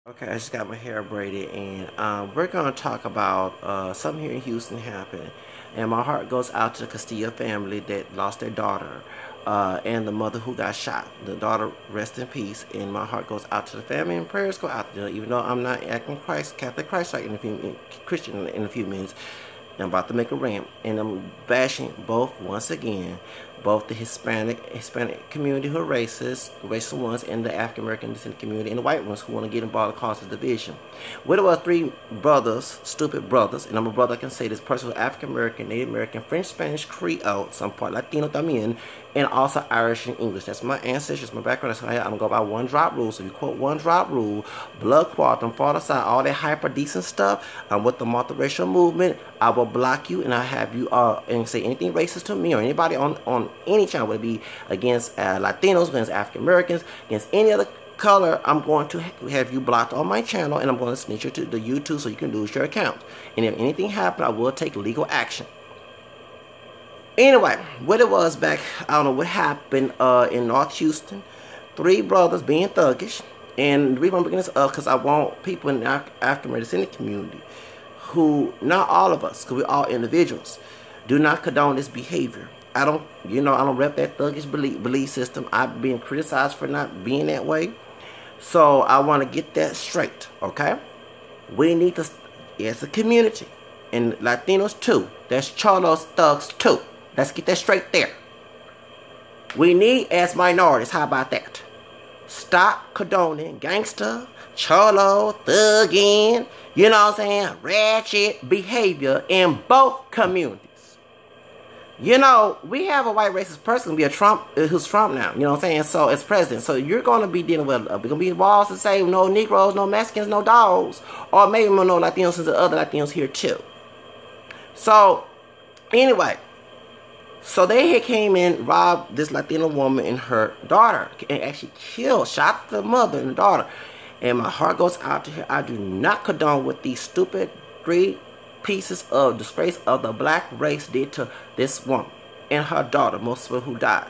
Okay, I just got my hair braided, and we're going to talk about something here in Houston happened. And my heart goes out to the Castillo family that lost their daughter and the mother who got shot. The daughter, rest in peace, and my heart goes out to the family, and prayers go out to them, even though I'm not acting Catholic Christ-like Christian in a few minutes. I'm about to make a rant, and I'm bashing once again, both the Hispanic community who are racist ones, and the African American descendant community, and the white ones who want to get involved in causes division. What about three brothers, stupid brothers, and I'm a brother, I can say this person was African American, Native American, French, Spanish, Creole, some part Latino también, and also Irish and English. That's my ancestors, my background. That's why I'm gonna go by one drop rule. So if you quote one drop rule, blood quantum, fall aside, all that hyper decent stuff, I'm with the multiracial movement. I will block you, and I have you and say anything racist to me or anybody on any channel, would it be against Latinos, against African Americans, against any other color. I'm going to have you blocked on my channel, and I'm going to snitch you to the YouTube so you can lose your account. And if anything happens, I will take legal action. Anyway, what it was back, I don't know what happened in North Houston. Three brothers being thuggish. And the reason I'm bringing this up because I want people in the African American community who, not all of us, because we're all individuals, do not condone this behavior. I don't rep that thuggish belief system. I've been criticized for not being that way. So I want to get that straight, okay? We need to, as a community, and Latinos too, there's cholos, thugs too. Let's get that straight there. We need, as minorities, how about that? Stop condoning gangster, cholo, thugging, you know what I'm saying, ratchet behavior in both communities. You know, we have a white racist person who's Trump now, you know what I'm saying, so as president. So you're going to be dealing with, we're going to be walls to say no Negroes, no Mexicans, no dogs, or maybe no Latinos, since the other Latinos here too. So, anyway. So they had came in, robbed this Latino woman and her daughter, and actually shot the mother and the daughter. And my heart goes out to her. I do not condone what these stupid three pieces of disgrace of the black race did to this woman and her daughter, most of who died.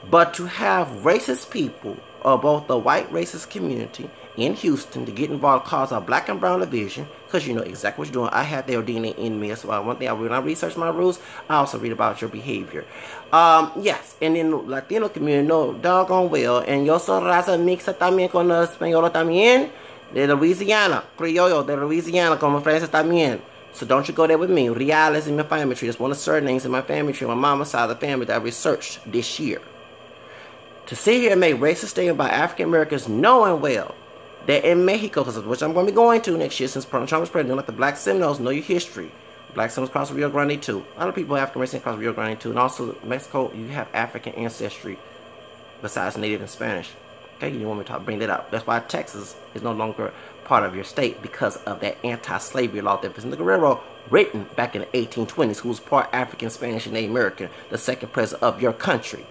But to have racist people, or both the white racist community in Houston, to get involved cause a black and brown division, because you know exactly what you're doing. I have their DNA in me. So one thing, when I research my rules, I also read about your behavior. Yes, and in the Latino community, no doggone well. And yo soy raza mixta también con los españoles también, de Louisiana, criollo de Louisiana, como francés también. So don't you go there with me. Real is in my family tree. That's one of the surnames in my family tree, my mama's side of the family that I researched this year. To sit here and make racist statements about African Americans, knowing well that in Mexico, which I'm going to be going to next year since Trump is president, like the Black Seminoles know your history. Black Seminoles cross the Rio Grande too. A lot of people African Americans cross the Rio Grande too. And also Mexico, you have African ancestry besides Native and Spanish. Okay, you want me to bring that up. That's why Texas is no longer part of your state, because of that anti-slavery law that President Guerrero written back in the 1820s, who was part African, Spanish, and Native American, the second president of your country.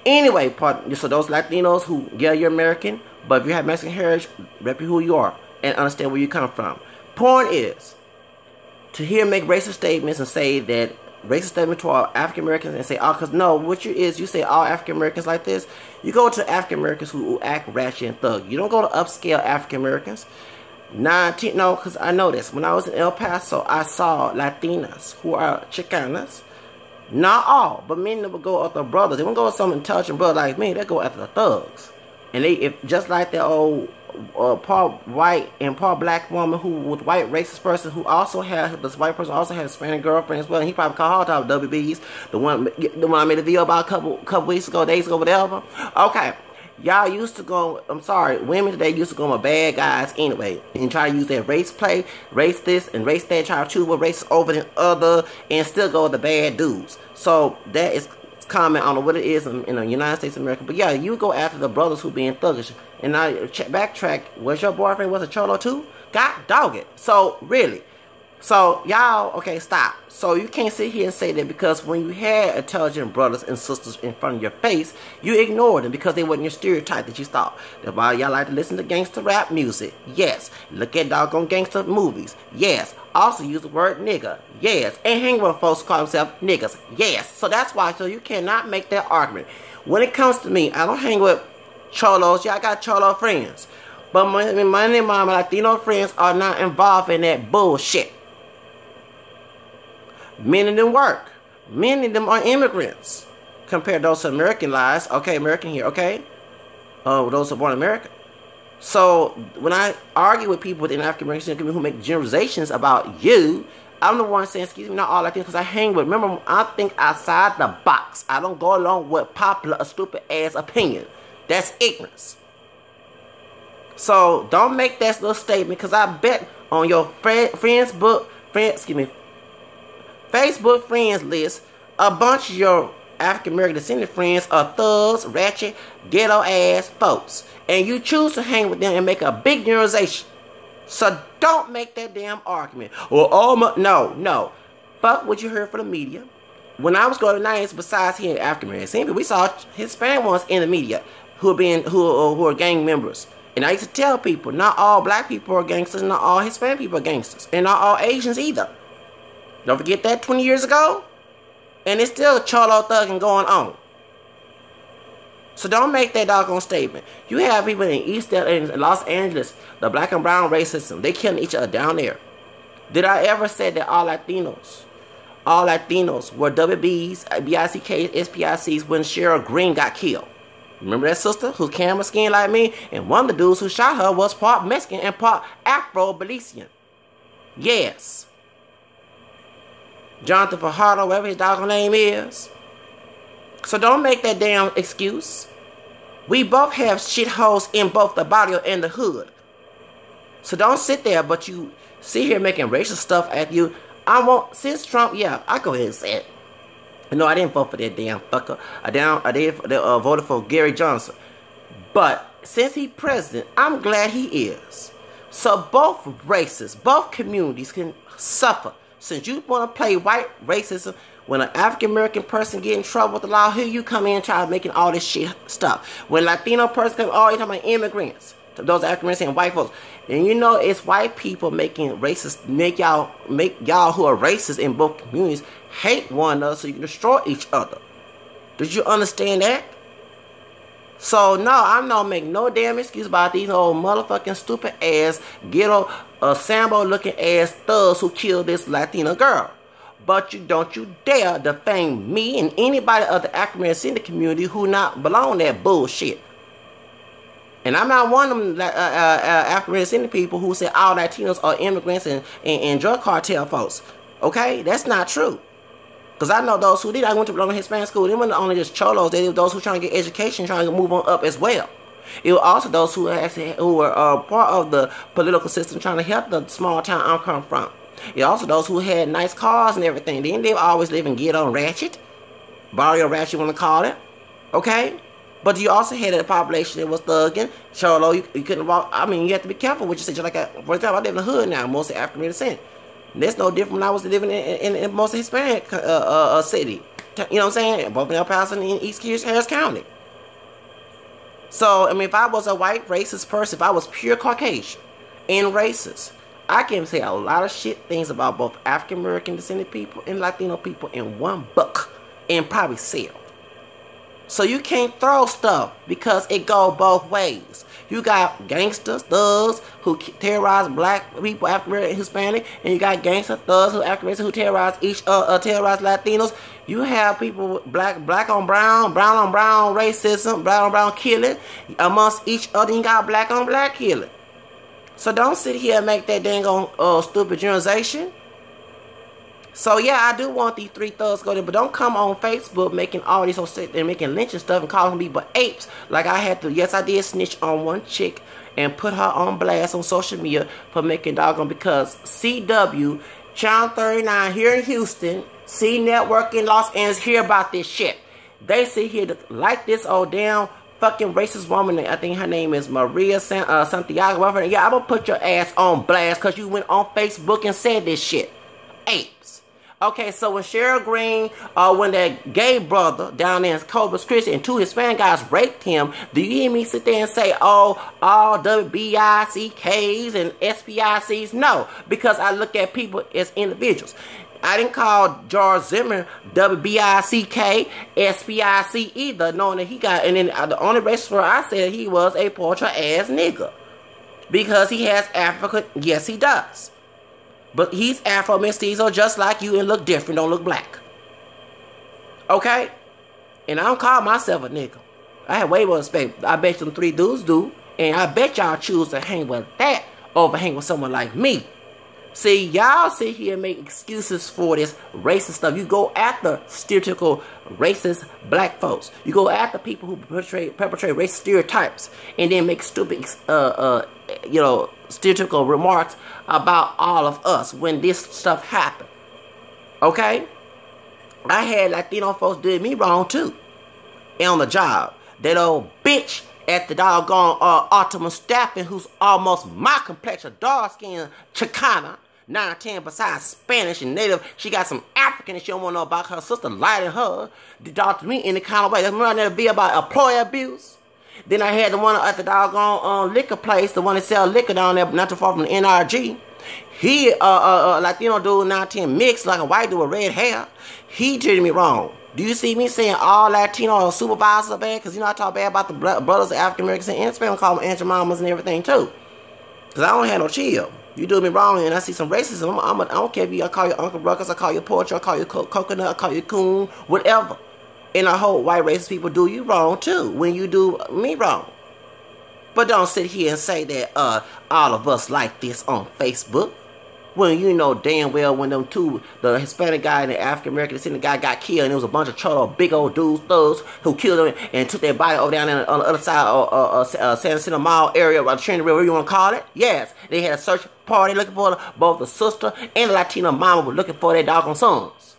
Anyway, so those Latinos who, yeah, you're American, but if you have Mexican heritage, rep who you are and understand where you come from. Point is, to hear make racist statements and say that racist statement to all African Americans and say, oh, because no, what you say all African Americans like this. You go to African Americans who act ratchet and thug. You don't go to upscale African Americans. No, because I know this. When I was in El Paso, I saw Latinas who are Chicanas. Not all, but many of them will go after brothers. They won't go with some intelligent brother like me. They go after the thugs. And just like that old part white and part black woman who was white racist person who also had, this white person also had a Hispanic girlfriend as well. And he probably called her top WBs. The one I made a video about a couple weeks ago, days ago, whatever. Okay. Y'all used to go, I'm sorry, women today used to go with bad guys anyway, and try to use that race play, race this, and race that, try to choose what race over the other, and still go with the bad dudes. So that is comment on what it is in the United States of America. But yeah, you go after the brothers who being thuggish. And I backtrack, was your boyfriend was a cholo too? God dog it. So really. So y'all, okay, stop. So you can't sit here and say that because when you had intelligent brothers and sisters in front of your face, you ignored them because they wasn't your stereotype that you thought. That's why y'all like to listen to gangster rap music. Yes. Look at doggone gangster movies. Yes. Also use the word nigga. Yes. And hang with folks who call themselves niggas. Yes. So that's why, so you cannot make that argument. When it comes to me, I don't hang with cholos. Yeah, I got cholo friends. But many of my Latino friends are not involved in that bullshit. Many of them work. Many of them are immigrants. Compared to those American lives. Okay, American here, okay? Those who are born in America. So, when I argue with people within African American community who make generalizations about you, I'm the one saying, excuse me, not all Latinos, because I hang with. Remember, I think outside the box. I don't go along with popular or stupid ass opinion. That's ignorance. So, don't make that little statement, because I bet on your Facebook friends list, a bunch of your African American descendant friends are thugs, ratchet, ghetto ass folks. And you choose to hang with them and make a big generalization. So don't make that damn argument. Well, no. Fuck what you heard from the media. When I was going to the 90s, besides here in African American, we saw Hispanic ones in the media who are gang members. And I used to tell people, not all black people are gangsters, not all Hispanic people are gangsters, and not all Asians either. Don't forget that 20 years ago. And it's still cholo thugging going on. So don't make that doggone statement. You have people in East LA, in Los Angeles, the black and brown racism, they killing each other down there. Did I ever say that all Latinos were WBs, BICKs, SPICs when Cheryl Green got killed? Remember that sister who's camera skin like me? And one of the dudes who shot her was part Mexican and part Afro-Belizean. Yes. Jonathan Fajardo, whatever his doggone name is. So don't make that damn excuse. We both have shitholes in both the body and the hood. So don't sit there, but you sit here making racial stuff at you. Since Trump, yeah, I go ahead and say it. No, I didn't vote for that damn fucker. I did voted for Gary Johnson. But since he's president, I'm glad he is. So both races, both communities can suffer. Since you want to play white racism, when an African-American person get in trouble with the law, here you come in and try making all this shit stuff. When Latino person come, oh, you're talking about immigrants. Those African-Americans and white folks. And you know it's white people making racist, make y'all who are racist in both communities hate one another so you can destroy each other. Did you understand that? So no, I'm not making no damn excuse about these old motherfucking stupid ass ghetto Sambo looking ass thugs who killed this Latina girl. But don't you dare defame me and anybody of the African American community who not belong that bullshit. And I'm not one of them African American people who say all Latinos are immigrants and drug cartel folks. Okay, that's not true. Because I know those who did. I went to a Hispanic school. They weren't only just cholos. They were those who trying to get education, trying to move on up as well. It was also those who were part of the political system, trying to help the small town I'm coming from. It also those who had nice cars and everything. Then they always live in ghetto and ratchet, barrio ratchet, you want to call it. Okay, but you also had a population that was thugging, cholo. You couldn't walk. I mean, you have to be careful what you say. Just like, for example, I live in the hood now, mostly African American. That's no different when I was living in most Hispanic city. You know what I'm saying? Both in El Paso and in East Harris County. So, I mean, if I was a white racist person, if I was pure Caucasian and racist, I can say a lot of shit things about both African American descended people and Latino people in one book and probably sell. So you can't throw stuff because it go both ways. You got gangsters, thugs who terrorize black people, African American, Hispanic, and you got gangster thugs who African American who terrorize terrorize Latinos. You have people black on brown, brown on brown racism, brown on brown killing amongst each other. You got black on black killing. So don't sit here and make that dang on stupid generalization. So yeah, I do want these three thugs to go there, but don't come on Facebook making all these and making lynching stuff and calling people apes like I had to. Yes, I did snitch on one chick and put her on blast on social media for making doggone, because CW, Channel 39 here in Houston, C Network in Los Angeles hear about this shit. They sit here to like this old damn fucking racist woman. I think her name is Maria Santiago. Yeah, I'm gonna put your ass on blast because you went on Facebook and said this shit. Apes. Okay, so when Cheryl Green, when that gay brother down there in Corpus Christi and two Hispanic guys raped him, do you hear me sit there and say, oh, all WBICKs and SPICs? No, because I look at people as individuals. I didn't call George Zimmerman WBICK, SPIC either, knowing that he got, and then the only race where I said he was a portrait ass nigga. Because he has African, yes he does. But he's Afro-Mestizo just like you and look different, don't look black. Okay? And I don't call myself a nigga. I have way more respect. I bet them 3 dudes do. And I bet y'all choose to hang with that over hang with someone like me. See, y'all sit here and make excuses for this racist stuff. You go after stereotypical racist black folks. You go after people who perpetrate racist stereotypes and then make stupid, stereotypical remarks about all of us when this stuff happened. Okay? I had Latino folks did me wrong too. And on the job. That old bitch at the doggone Optimal Staffing, who's almost my complexion, dark skin Chicana, 9-10 besides Spanish and Native. She got some African and she don't want to know about her sister lying her. They talk to me in the kind of way. Remember I never be about employee abuse? Then I had the one at the doggone liquor place, the one that sell liquor down there, not too far from the NRG. He, Latino dude, 9-10 mixed like a white dude with red hair. He treated me wrong. Do you see me saying all Latino supervisors are bad? Because you know I talk bad about the brothers of African Americans and Spanish, call them Aunt Mamas and everything too. Because I don't have no chill. You do me wrong and I see some racism, I don't care if I call you Uncle Ruckus, I call you Porcher, I call you Coconut, I call you Coon, whatever. And I hope white racist people do you wrong too when you do me wrong. But don't sit here and say that all of us like this on Facebook. When you know damn well when them two, the Hispanic guy and the African American descendant guy got killed, and it was a bunch of cholo big old dudes, thugs, who killed them and took their body over down there on the other side of San Jacinto Mall area, or Trinity River, whatever you want to call it. Yes, they had a search party looking for both the sister and the Latino mama were looking for their doggone sons.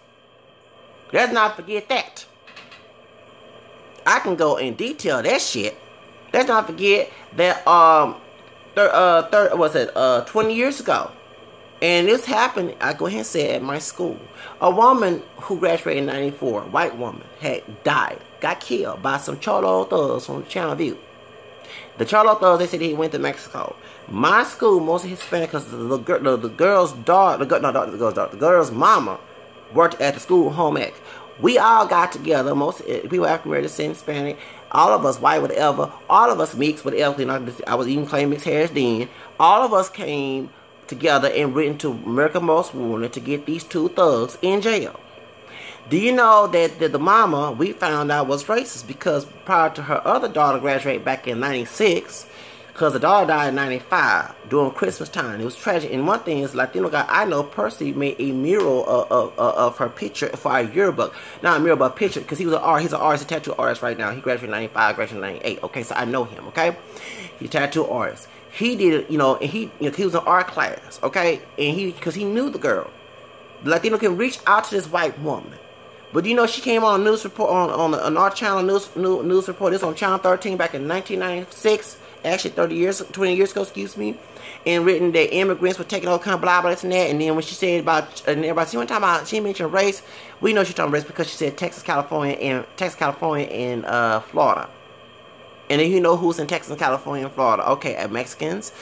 Let's not forget that. I can go in detail that shit. Let's not forget that 20 years ago. And this happened, I go ahead and say it, at my school. A woman who graduated in 94, white woman, had died, got killed by some cholo thugs from Channel View. The cholo thugs, they said he went to Mexico. My school, mostly Hispanic, because the girl's mama worked at the school home ec. We all got together, most people African American descent, Hispanic, all of us white, whatever, all of us mixed, whatever, I was even claiming mixed hairs then. All of us came together and written to America Most Wanted to get these 2 thugs in jail. Do you know that the mama, we found out, was racist because prior to her other daughter graduating back in 96, because the daughter died in 95 during Christmas time. It was tragic. And one thing is, Latino guy I know personally made a mural of her picture for our yearbook. Not a mural, but a picture, because he's an artist, a tattoo artist right now. He graduated in 95, graduated in 98. Okay, so I know him, okay? He's a tattoo artist. He did it, and he was in art class, okay? And because he knew the girl. The Latino can reach out to this white woman. But she came on a news report, on our channel, news report. This on Channel 13 back in 1996. Actually 20 years ago, excuse me. And written that immigrants were taking all kind of blah, blah, this and that. And then when she said about, and everybody, she one time she mentioned race. We know she's talking race because she said Texas, California, and Florida. And then you know who's in Texas, California, and Florida. Okay, Mexicans,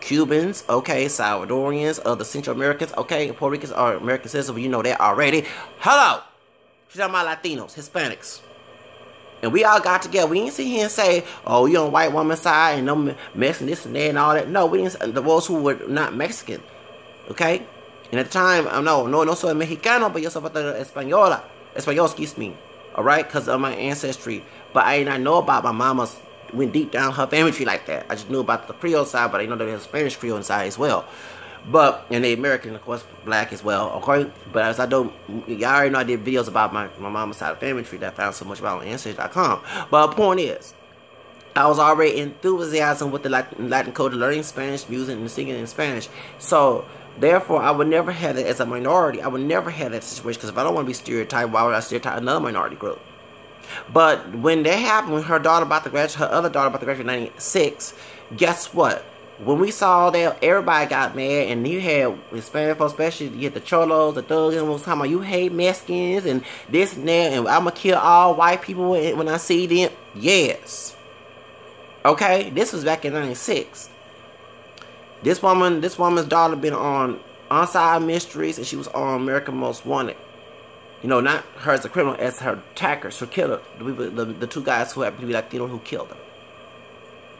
Cubans, okay, Salvadorians, the Central Americans, okay, Puerto Ricans are American citizens, but you know that already. Hello! She's talking about Latinos, Hispanics. And we all got together. We didn't sit here and say, oh, you're on the white woman's side and no Mexican this and that and all that. No, we didn't. The ones who were not Mexican, okay? And at the time, no soy Mexicano, but yo soy Española. Español, excuse me. All right, because of my ancestry. But I did not know about my mama's, went deep down her family tree like that. I just knew about the Creole side, but I know there's a Spanish Creole side as well. But, and the American, of course, black as well, okay? But as I don't, y'all already know I did videos about my mama's side of the family tree that I found so much about on Ancestry.com. But the point is, I was already enthusiasm with the Latin culture, learning Spanish music and singing in Spanish. So, therefore, I would never have that as a minority. I would never have that situation, because if I don't want to be stereotyped, why would I stereotype another minority group? But when that happened, when her other daughter about to graduate in 96, guess what? When we saw that, everybody got mad, and you had Hispanic folks, especially, you had the cholos, the thugs, and was talking about, you hate Mexicans, and this and that, and I'm gonna kill all white people when I see them. Yes. Okay? This was back in 96. This woman's daughter been on Unsolved Mysteries, and she was on America Most Wanted. Not her as a criminal, as her attackers, her killer, the 2 guys who happened to be Latino who killed her.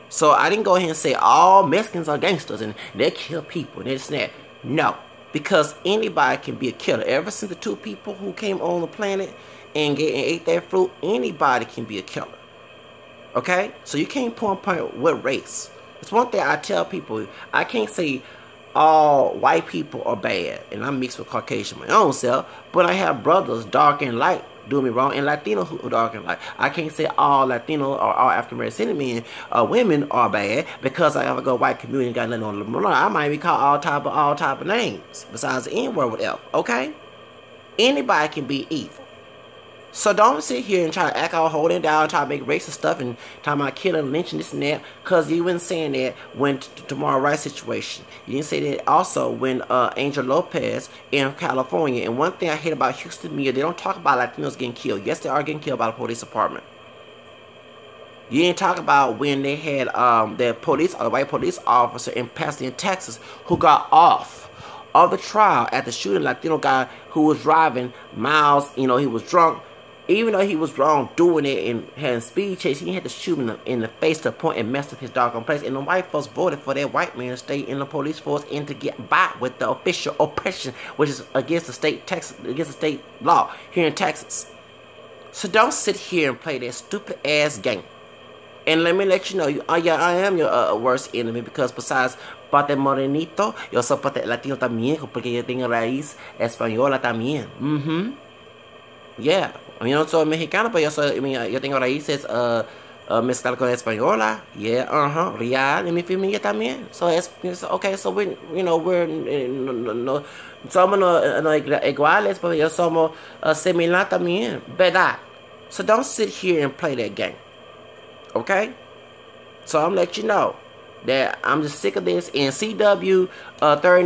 So I didn't go ahead and say all Mexicans are gangsters and they kill people and this and that. No, because anybody can be a killer. Ever since the 2 people who came on the planet and ate that fruit, anybody can be a killer. Okay? So you can't point what race. It's one thing I tell people. I can't say all white people are bad, and I'm mixed with Caucasian my own self, but I have brothers dark and light, do me wrong, and Latino who are dark and light. I can't say all Latino or all African American men women are bad because I have a good white community and got nothing on them. I might be called all type of names besides the N-word with F. Okay? Anybody can be evil. So don't sit here and try to act all holding down, try to make racist stuff and talking about killing, lynching, this and that, because you weren't saying that when Tamar Rice situation. You didn't say that also when Angel Lopez in California. And one thing I hate about Houston media, they don't talk about Latinos getting killed. Yes, they are getting killed by the police department. You didn't talk about when they had the white police officer in Pasadena, Texas, who got off of the trial at the shooting Latino guy who was driving miles. You know, he was drunk. Even though he was wrong doing it and having speed chase, he had to shoot him in the face to point and mess up his doggone place. And the white folks voted for that white man to stay in the police force and to get by with the official oppression, which is against the state law here in Texas. So don't sit here and play that stupid ass game. And let me let you know, yeah, I am your worst enemy, because besides parte morenito, yo soy parte latino también, porque yo tengo raíz española también. Yeah. You know, soy mexicano, pero yo tengo raíces mezclar con española. Yeah, real, en mi familia también. So it's okay, so we're no somos no iguales, pero yo somos similar también, ¿verdad? So don't sit here and play that game. Okay? So I'm letting you know that I'm just sick of this. And CW 30